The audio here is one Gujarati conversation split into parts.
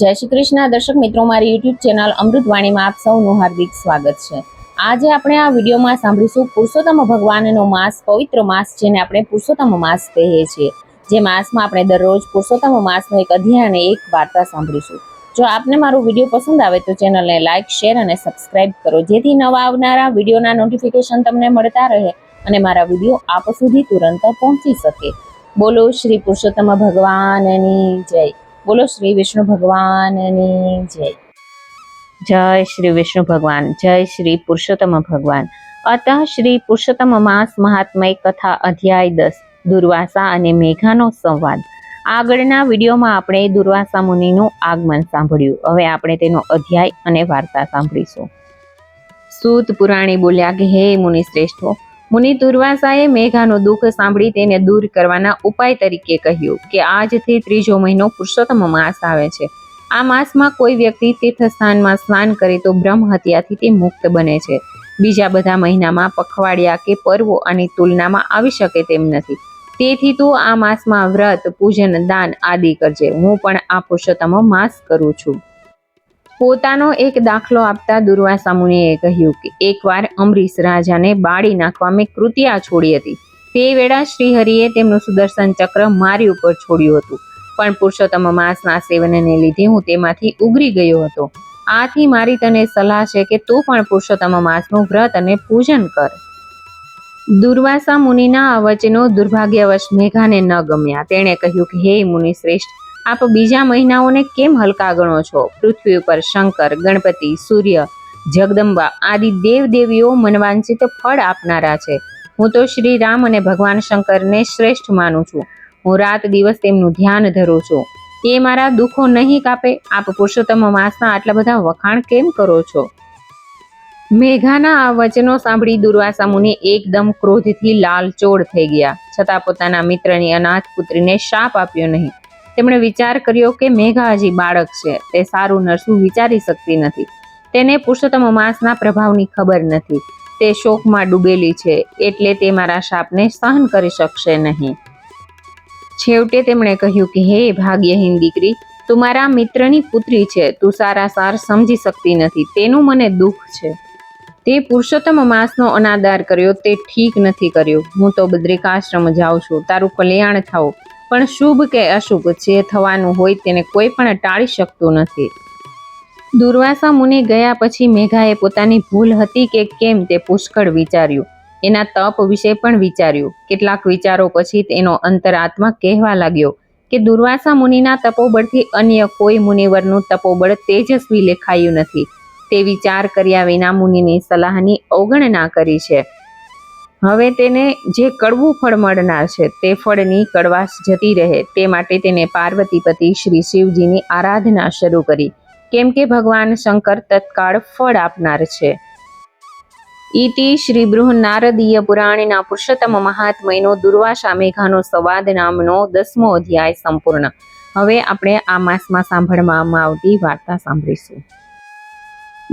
જય શ્રી કૃષ્ણ દર્શક મિત્રો, મારી યુટ્યુબ ચેનલ અમૃતવાણીમાં આપ સૌનું હાર્દિક સ્વાગત છે। આજે આપણે આ વિડીયોમાં સાંભળીશું પુરુષોત્તમ ભગવાનનો માસ, પવિત્ર માસ જેને આપણે પુરુષોત્તમ માસ કહીએ છીએ। જે માસમાં આપણે દરરોજ પુરુષોત્તમ માસનો એક અધ્યાય અને એક વાર્તા સાંભળીશું। જો આપને મારો વિડીયો પસંદ આવે તો ચેનલને લાઇક, શેર અને સબસ્ક્રાઇબ કરો, જેથી નવા આવનારા વિડીયોના નોટિફિકેશન તમને મળતા રહે અને મારા વિડીયો આપ સુધી તુરંત પહોંચી શકે। બોલો શ્રી પુરુષોત્તમ ભગવાનની જય। બોલો શ્રી વિષ્ણુ ભગવાનની જય। જય શ્રી વિષ્ણુ ભગવાન, જય શ્રી પુરુષોત્તમ ભગવાન। અતઃ શ્રી પુરુષોત્તમ માસ મહાત્મય કથા અધ્યાય 10 દુર્વાસા અને મેઘાનો સંવાદ। આગળના વિડીયોમાં આપણે દુર્વાસા મુનિનું આગમન સાંભળ્યું। હવે આપણે તેનો અધ્યાય અને વાર્તા સાંભળીશું। સૂત પુરાણી બોલ્યા કે હે મુનિ શ્રેષ્ઠો, મુનિ દુર્વાસાએ મેઘાનું દુઃખ સાંભળી તેને દૂર કરવાના ઉપાય તરીકે કહ્યું કે આજથી 3જો મહિનો પુરુષોત્તમ માસ આવે છે। આ માસમાં કોઈ વ્યક્તિ તીર્થસ્થાનમાં સ્નાન કરે તો બ્રહ્મ હત્યાથી તે મુક્ત બને છે। બીજા બધા મહિનામાં પખવાડિયા કે પર્વો આની તુલનામાં આવી શકે તેમ નથી। તેથી તું આ માસમાં વ્રત, પૂજન, દાન આદિ કરજે। હું પણ આ પુરુષોત્તમ માસ કરું છું। પોતાનો એક દાખલો આપતા દુર્વાસા મુનિએ કહ્યું કે એકવાર અમરીશ રાજાને બાળી નાખવા મેં કૃત્યા છોડી હતી। તે વેળા શ્રીહરિએ તેમનું સુદર્શન ચક્ર મારી ઉપર છોડ્યું હતું, પણ પુરુષોત્તમ માસના સેવનને લીધે હું તેમાંથી ઉગરી ગયો હતો। આથી મારી તને સલાહ છે કે તું પણ પુરુષોત્તમ માસનું વ્રત અને પૂજન કર। દુર્વાસા મુનિના આ વચનો દુર્ભાગ્યવશ મેઘાને ન ગમ્યા। તેણે કહ્યું કે હે મુનિ શ્રેષ્ઠ, આપ બીજા મહિનાઓને કેમ હલકા ગણો છો? પૃથ્વી ઉપર શંકર, ગણપતિ, સૂર્ય, જગદંબા આદિ દેવદેવીઓ મનવાંછિત ફળ આપનારા છે। હું તો શ્રી રામ અને ભગવાન શંકરને શ્રેષ્ઠ માનું છું। હું રાત દિવસ તેમનું ધ્યાન ધરું છું। એ મારા દુઃખો નહીં કાપે? આપ પુરુષોત્તમ માસના આટલા બધા વખાણ કેમ કરો છો? મેઘાના આ વચનો સાંભળી દુર્વાસા મુનિ એકદમ ક્રોધથી લાલચોળ થઈ ગયા, છતાં પોતાના મિત્રની અનાથ પુત્રીને શાપ આપ્યો નહીં। તેમણે વિચાર કર્યો કે મેઘા હજી બાળક છે, તે સારું નરસું વિચારી શકતી નથી। તેને પુરુષોત્તમ માસના પ્રભાવની ખબર નથી। તે શોકમાં ડૂબેલી છે, એટલે તે મારા શાપને સહન કરી શકશે નહીં। છેવટે તેમણે કહ્યું કે હે ભાગ્યહીન દીકરી, તું મારા મિત્રની પુત્રી છે, તું સારા સાર સમજી શકતી નથી, તેનું મને દુઃખ છે। તે પુરુષોત્તમ માસનો અનાદર કર્યો તે ઠીક નથી કર્યું। હું તો બદ્રિકાશ્રમ જાઉં છું, તારું કલ્યાણ થાવ, પણ શુભ કે અશુભ જે થવાનું હોય તેને કોઈ પણ ટાળી શકતું નથી। દુર્વાસા મુનિ ગયા પછી મેઘાએ પોતાની ભૂલ હતી કે કેમ તે પુષ્કળ વિચાર્યું। એના તપ વિશે પણ વિચાર્યું। કેટલાક વિચારો પછી તેનો અંતરાત્મા કહેવા લાગ્યો કે દુર્વાસા મુનિના તપોબળથી અન્ય કોઈ મુનિવરનું તપોબળ તેજસ્વી લેખાયું નથી। તે વિચાર કર્યા વિના મુનિની સલાહની અવગણના કરી છે। હવે તેને જે કડવું ફળ મળનાર છે તે ફળની કડવાશ જતી રહે તે માટે તેને પાર્વતીપતિ શ્રી શિવજીની આરાધના શરૂ કરી, કેમ કે ભગવાન શંકર તત્કાળ ફળ આપનાર છે। ઇતિ શ્રી બૃહન્નારદીય પુરાણના પુરુષોત્તમ મહાત્મયનો દુર્વાસા મેઘાનો સંવાદ નામનો 10મો અધ્યાય સંપૂર્ણ। હવે આપણે આ માસમાં સાંભળવામાં આવતી વાર્તા સાંભળીશું।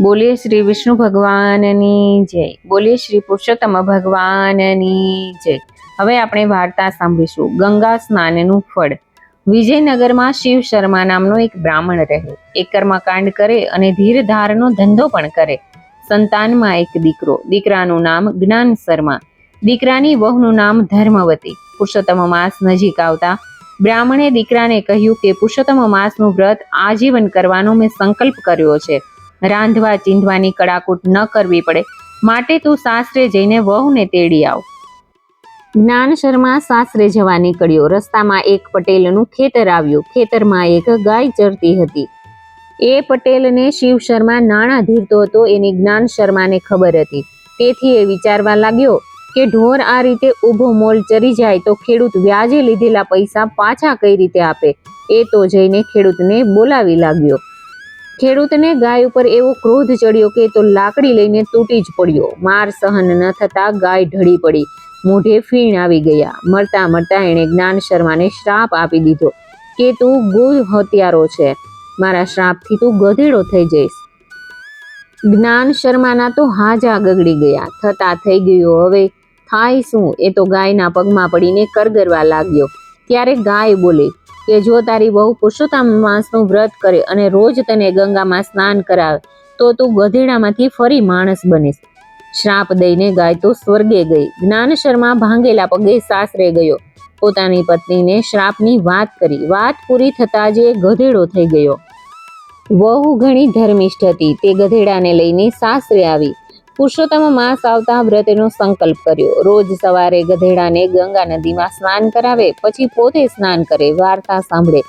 બોલીએ શ્રી વિષ્ણુ ભગવાનની જય। બોલીએ શ્રી પુરુષોત્તમ ભગવાનની જય। હવે આપણે વાર્તા સાંભળીશું। ગંગા સ્નાનનું ફળ। વિજયનગરમાં શિવ શર્મા નામનો એક બ્રાહ્મણ રહે। એ કર્મકાંડ કરે અને ધીરધારનો ધંધો પણ કરે। સંતાનમાં એક દીકરો, દીકરાનું નામ જ્ઞાન શર્મા, દીકરાની વહુનું નામ ધર્મવતી। પુરુષોત્તમ માસ નજીક આવતા બ્રાહ્મણે દીકરાને કહ્યું કે પુરુષોત્તમ માસનું વ્રત આજીવન કરવાનો મેં સંકલ્પ કર્યો છે। રાંધવા ચીંધવાની કડાકૂટ ન કરવી પડે, માટે તું સાસરે જઈને વહુને તેડી આવ। જ્ઞાન શર્મા સાસરે જવા નીકળ્યો। રસ્તામાં એક પટેલનું ખેતર આવ્યું। ખેતરમાં એક ગાય ચરતી હતી। એ પટેલને શિવ શર્મા નાણાં ધીરતો હતો એની જ્ઞાન શર્માને ખબર હતી। તેથી એ વિચારવા લાગ્યો કે ઢોર આ રીતે ઊભો મોલ ચરી જાય તો ખેડૂત વ્યાજે લીધેલા પૈસા પાછા કઈ રીતે આપે? એ તો જઈને ખેડૂતને બોલાવી લાગ્યો। ખેડૂતને ગાય ઉપર એવો ક્રોધ ચડ્યો કે તો લાકડી લઈને તૂટી જ પડ્યો। માર સહન ન થતા ગાય ઢળી પડી, મોઢે ફીણ આવી ગયા। મરતા મરતા એણે જ્ઞાન શર્માને શ્રાપ આપી દીધો કે તું ગો હત્યારો છે, મારા શ્રાપથી તું ગધેડો થઈ જઈશ। જ્ઞાન શર્માના તો હાજા ગગડી ગયા। થતા થઈ ગયું, હવે થાય શું? એ તો ગાયના પગમાં પડીને કરગરવા લાગ્યો। ત્યારે ગાય બોલી, કે જો તારી વહુ પુરુષોત્તમ માસનું વ્રત કરે અને રોજ તને ગંગામાં સ્નાન કરાવે તો તું ગધેડામાંથી ફરી માણસ બનીશ. શ્રાપ દઈને ગાય તો સ્વર્ગે ગઈ. જ્ઞાનશર્મા ભાંગેલા પગે સાસરે ગયો. પોતાની પત્નીને શ્રાપની વાત કરી. વાત પૂરી થતાં જ એ ગધેડો થઈ ગયો. વહુ ઘણી ધર્મિષ્ઠ હતી. તે ગધેડાને લઈને સાસરે આવી. પુરુષોત્તમ માસ આવતા વ્રતનો સંકલ્પ કર્યો. રોજ સવારે ગધેડાને ગંગા નદીમાં સ્નાન કરાવે, પછી પોતે સ્નાન કરે, વાર્તા સાંભળે,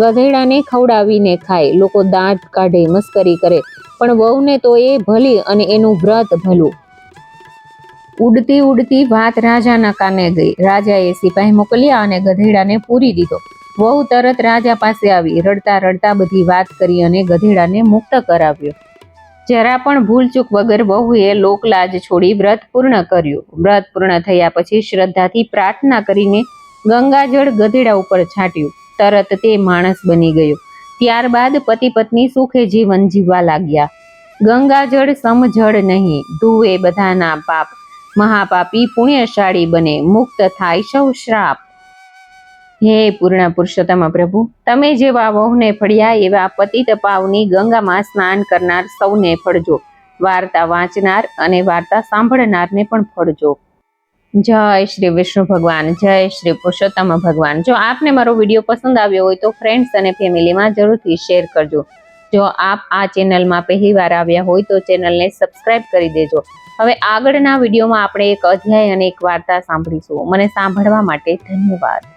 ગધેડાને ખવડાવીને ખાય. લોકો દાંત કાઢે, મસ્કરી કરે, પણ વહુને તો એ ભલી અને એનું વ્રત ભલું. ઉડતી ઉડતી વાત રાજાના કાને ગઈ. રાજાએ સિપાહી મોકલ્યા અને ગધેડાને પૂરી દીધો. વહુ તરત રાજા પાસે આવી. રડતા રડતા બધી વાત કરી અને ગધેડાને મુક્ત કરાવ્યો. જરા પણ ભૂલચૂક વગર વહુએ લોકલાજ છોડી વ્રત પૂર્ણ કર્યું. વ્રત પૂર્ણ થયા પછી શ્રદ્ધાથી પ્રાર્થના કરીને ગંગાજળ ગધેડા ઉપર છાંટ્યું. તરત તે માણસ બની ગયો. ત્યારબાદ પતિ પત્ની સુખે જીવન જીવવા લાગ્યા. ગંગાજળ સમજળ નહીં, ધુએ બધાના પાપ. મહાપાપી પુણ્યશાળી બને, મુક્ત થાય સૌ શ્રાપ. હે પૂર્ણ પુરુષોત્તમ પ્રભુ, તમે જેવા વહુને ફળ્યા એવા પતિત પાવની ગંગામાં સ્નાન કરનાર સૌને ફળજો. વાર્તા વાંચનાર અને વાર્તા સાંભળનારને પણ ફળજો. જય શ્રી વિષ્ણુ ભગવાન, જય શ્રી પુરુષોત્તમ ભગવાન. જો આપને મારો વિડીયો પસંદ આવ્યો હોય તો ફ્રેન્ડ્સ અને ફેમિલીમાં જરૂરથી શેર કરજો. જો આપ આ ચેનલમાં પહેલી વાર આવ્યા હોય તો ચેનલને સબસ્ક્રાઇબ કરી દેજો. હવે આગળના વિડીયોમાં આપણે એક અધ્યાય અને એક વાર્તા સાંભળીશું. મને સાંભળવા માટે ધન્યવાદ.